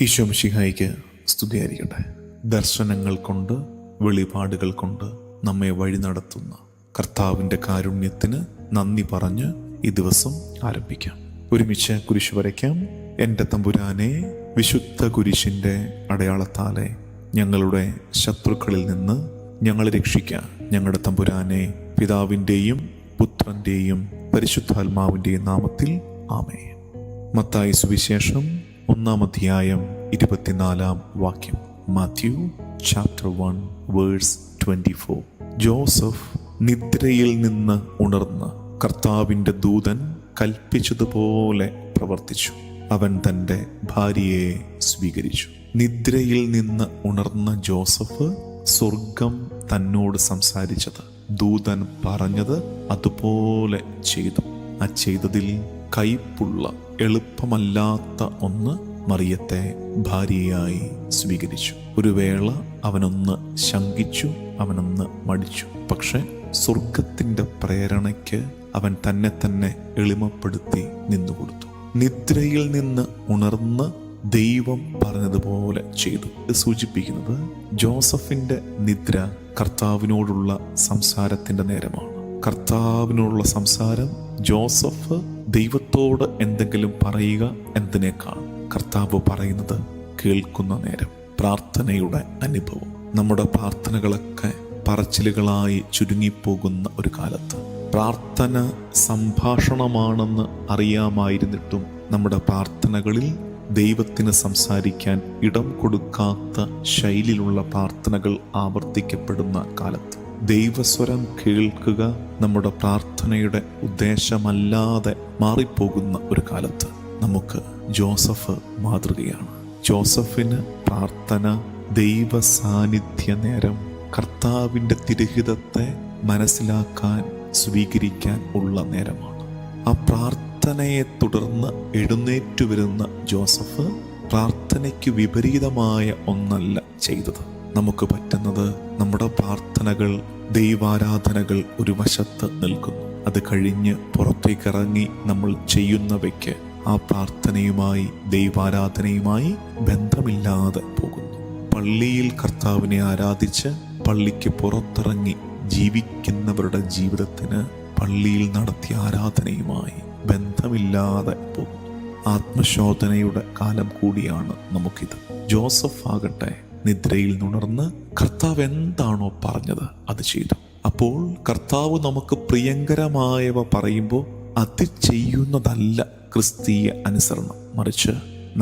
ഈശോ മിശിഹായ്ക്ക് സ്തുതിയായിരിക്കട്ടെ. ദർശനങ്ങൾ കൊണ്ട്, വെളിപാടുകൾ കൊണ്ട് നമ്മെ വഴി നടത്തുന്ന കർത്താവിൻ്റെ കാരുണ്യത്തിന് നന്ദി പറഞ്ഞ് ഈ ദിവസം ആരംഭിക്കാം. ഒരുമിച്ച് കുരിശ് വരയ്ക്കാം. എൻ്റെ തമ്പുരാനെ, വിശുദ്ധ കുരിശിൻ്റെ അടയാളത്താലെ ഞങ്ങളുടെ ശത്രുക്കളിൽ നിന്ന് ഞങ്ങളെ രക്ഷിക്കാം. ഞങ്ങളുടെ തമ്പുരാനെ, പിതാവിൻ്റെയും പുത്രൻ്റെയും പരിശുദ്ധാത്മാവിൻ്റെയും നാമത്തിൽ ആമേൻ. മത്തായി സുവിശേഷം 1-ാം അധ്യായം 24-ാം വാക്യം. Matthew chapter 1 verse 24. ജോസഫ് നിദ്രയിൽ നിന്ന് ഉണർന്ന് കർത്താവിൻ്റെ ദൂതൻ കൽപ്പിച്ചതുപോലെ പ്രവർത്തിച്ചു. അവൻ തൻ്റെ ഭാര്യയെ സ്വീകരിച്ചു. നിദ്രയിൽ നിന്ന് ഉണർന്ന ജോസഫ് സ്വർഗം തന്നോട് സംസാരിച്ചത്, ദൂതൻ പറഞ്ഞത് അതുപോലെ ചെയ്തു. ആ ചെയ്തതിൽ കൈപ്പുള്ള എളുപ്പമല്ലാത്ത ഒന്ന് മറിയത്തെ ഭാര്യയായി സ്വീകരിച്ചു. ഒരു വേള അവനൊന്ന് ശങ്കിച്ചു, അവനൊന്ന് മടിച്ചു. പക്ഷെ സ്വർഗത്തിൻ്റെ പ്രേരണയ്ക്ക് അവൻ തന്നെ എളിമപ്പെടുത്തി നിന്നുകൊടുത്തു. നിദ്രയിൽ നിന്ന് ഉണർന്ന് ദൈവം പറഞ്ഞതുപോലെ ചെയ്തു. ഇത് സൂചിപ്പിക്കുന്നത് ജോസഫിന്റെ നിദ്ര കർത്താവിനോടുള്ള സംസാരത്തിന്റെ നേരമാണ്. കർത്താവിനോടുള്ള സംസാരം, ജോസഫ് ദൈവത്തോട് എന്തെങ്കിലും പറയുക എന്നതിനേക്കാൾ കർത്താവ് പറയുന്നത് കേൾക്കുന്ന നേരം, പ്രാർത്ഥനയുടെ അനുഭവം. നമ്മുടെ പ്രാർത്ഥനകളൊക്കെ പറച്ചിലുകളായി ചുരുങ്ങിപ്പോകുന്ന ഒരു കാലത്ത് പ്രാർത്ഥന സംഭാഷണമാണെന്ന് അറിയാമായിരുന്നിട്ടും നമ്മുടെ പ്രാർത്ഥനകളിൽ ദൈവത്തിന് സംസാരിക്കാൻ ഇടം കൊടുക്കാത്ത ശൈലിയിലുള്ള പ്രാർത്ഥനകൾ ആവർത്തിക്കപ്പെടുന്ന കാലത്ത് ദൈവസ്വരം കേൾക്കുക നമ്മുടെ പ്രാർത്ഥനയുടെ ഉദ്ദേശമല്ലാതെ മാറിപ്പോകുന്ന ഒരു കാലത്ത് നമുക്ക് ജോസഫ് മാതൃകയാണ്. ജോസഫിന് പ്രാർത്ഥന ദൈവ സാന്നിധ്യ നേരം, കർത്താവിൻ്റെ തിരുഹിതത്തെ മനസ്സിലാക്കാൻ, സ്വീകരിക്കാൻ ഉള്ള നേരമാണ്. ആ പ്രാർത്ഥനയെ തുടർന്ന് എഴുന്നേറ്റു വരുന്ന ജോസഫ് പ്രാർത്ഥനയ്ക്ക് വിപരീതമായ ഒന്നല്ല ചെയ്തത്. നമുക്ക് പറ്റുന്നത് നമ്മുടെ പ്രാർത്ഥനകൾ, ദൈവാരാധനകൾ ഒരു വശത്ത് നിൽക്കുന്നു. അത് കഴിഞ്ഞ് പുറത്തേക്കിറങ്ങി നമ്മൾ ചെയ്യുന്നവയ്ക്ക് ആ പ്രാർത്ഥനയുമായി, ദൈവാരാധനയുമായി ബന്ധമില്ലാതെ പോകുന്നു. പള്ളിയിൽ കർത്താവിനെ ആരാധിച്ച് പള്ളിക്ക് പുറത്തിറങ്ങി ജീവിക്കുന്നവരുടെ ജീവിതത്തിന് പള്ളിയിൽ നടത്തിയ ആരാധനയുമായി ബന്ധമില്ലാതെ പോകുന്നു. ആത്മശോധനയുടെ കാലം കൂടിയാണ് നമുക്കിത്. ജോസഫ് ആകട്ടെ നിദ്രയിൽ നുണർന്ന് കർത്താവ് എന്താണോ പറഞ്ഞത് അത് ചെയ്തു. അപ്പോൾ കർത്താവ് നമുക്ക് പ്രിയങ്കരമായവ പറയുമ്പോൾ അത് ചെയ്യുന്നതല്ല ക്രിസ്തീയ അനുസരണം. മറിച്ച്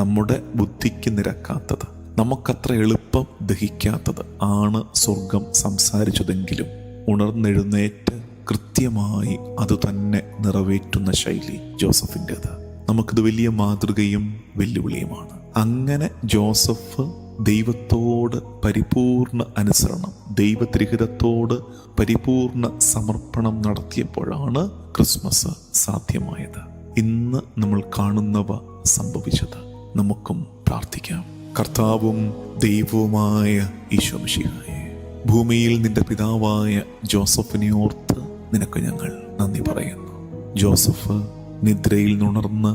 നമ്മുടെ ബുദ്ധിക്ക് നിരക്കാത്തത്, നമുക്കത്ര എളുപ്പം ദഹിക്കാത്തത് ആണ് സ്വർഗം സംസാരിച്ചതെങ്കിലും ഉണർന്നെഴുന്നേറ്റ് കൃത്യമായി അത് തന്നെ നിറവേറ്റുന്ന ശൈലി ജോസഫിൻ്റെത്. നമുക്കിത് വലിയ മാതൃകയും വെല്ലുവിളിയുമാണ്. അങ്ങനെ ജോസഫ് ദൈവത്തോട് പരിപൂർണ അനുസരണം, ദൈവത്രിഹിതത്തോട് പരിപൂർണ സമർപ്പണം നടത്തിയപ്പോഴാണ് ക്രിസ്മസ് സാധ്യമായത്. ഇന്ന് നമ്മൾ കാണുന്നവ സംഭവിച്ചത്. നമുക്കും പ്രാർത്ഥിക്കാം. കർത്താവും ദൈവവുമായ ഈശോ മിശിഹായേ, ഭൂമിയിൽ നിന്റെ പിതാവായ ജോസഫിനെ ഓർത്ത് നിനക്ക് ഞങ്ങൾ നന്ദി പറയുന്നു. ജോസഫ് നിദ്രയിൽ നുണർന്ന്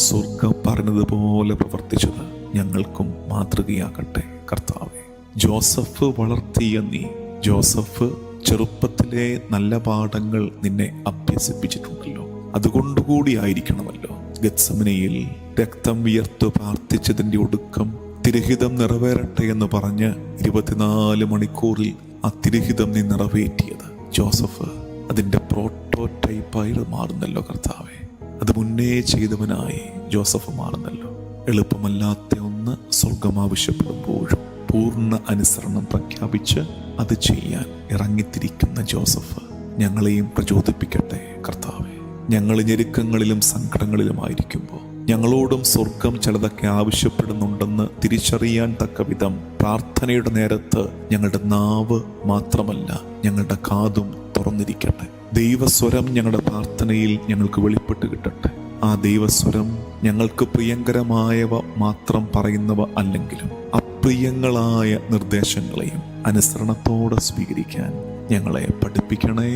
സ്വർഗം പറഞ്ഞതുപോലെ പ്രവർത്തിച്ചത് ഞങ്ങൾക്കും മാതൃകയാകട്ടെ കർത്താവേ. ജോസഫ് വളർത്തിയ നീ, ജോസഫ് ചെറുപ്പത്തിലെ നല്ല പാഠങ്ങൾ നിന്നെ അഭ്യസിപ്പിച്ചിട്ടുണ്ടല്ലോ. അതുകൊണ്ടുകൂടി ആയിരിക്കണമല്ലോ ഗത്സമനയിൽ രക്തം വിയർത്തു പ്രാർത്ഥിച്ചതിൻ്റെ ഒടുക്കം തിരുഹിതം നിറവേറട്ടെ എന്ന് പറഞ്ഞ് 24 മണിക്കൂറിൽ ആ തിരുഹിതം നീ നിറവേറ്റിയത്. ജോസഫ് അതിൻ്റെ പ്രോട്ടോടൈപ്പായി മാറുന്നല്ലോ കർത്താവേ. അത് മുന്നേ ചെയ്തവനായി ജോസഫ് മാറുന്നല്ലോ. എളുപ്പമല്ലാത്ത ഒന്ന് സ്വർഗം ആവശ്യപ്പെടുമ്പോഴും പൂർണ്ണ അനുസരണം പ്രഖ്യാപിച്ച് അത് ചെയ്യാൻ ഇറങ്ങിത്തിരിക്കുന്ന ജോസഫ് ഞങ്ങളെയും പ്രചോദിപ്പിക്കട്ടെ കർത്താവേ. ഞങ്ങൾ ഞെരുക്കങ്ങളിലും സങ്കടങ്ങളിലുമായിരിക്കുമ്പോൾ ഞങ്ങളോടും സ്വർഗം ചിലതൊക്കെ ആവശ്യപ്പെടുന്നുണ്ടെന്ന് തിരിച്ചറിയാൻ തക്ക വിധം പ്രാർത്ഥനയുടെ നേരത്ത് ഞങ്ങളുടെ നാവ് മാത്രമല്ല ഞങ്ങളുടെ കാതും തുറന്നിരിക്കട്ടെ. ദൈവസ്വരം ഞങ്ങളുടെ പ്രാർത്ഥനയിൽ ഞങ്ങൾക്ക് വെളിപ്പെട്ട് കിട്ടട്ടെ. ആ ദൈവസ്വരം ഞങ്ങൾക്ക് പ്രിയങ്കരമായവ മാത്രം പറയുന്നവ അല്ലെങ്കിലും അപ്രിയങ്ങളായ നിർദ്ദേശങ്ങളെയും അനുസരണത്തോടെ സ്വീകരിക്കാൻ ഞങ്ങളെ പഠിപ്പിക്കണേ.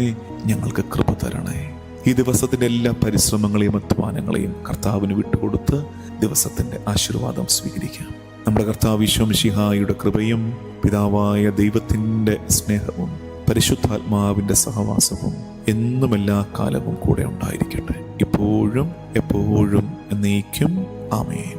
ഞങ്ങൾക്ക് കൃപ തരണേ. ഈ ദിവസത്തിൻ്റെ എല്ലാ പരിശ്രമങ്ങളെയും അധ്വാനങ്ങളെയും കർത്താവിന് വിട്ടുകൊടുത്ത് ദിവസത്തിൻ്റെ ആശീർവാദം സ്വീകരിക്കാം. നമ്മുടെ കർത്താവ് ഈശോ മിശിഹായുടെ കൃപയും പിതാവായ ദൈവത്തിൻ്റെ സ്നേഹവും പരിശുദ്ധാത്മാവിൻ്റെ സഹവാസവും എന്നും എല്ലാ കാലവും കൂടെ ഉണ്ടായിരിക്കട്ടെ, ഇപ്പോഴും എപ്പോഴും എന്നേക്കും. ആമേൻ.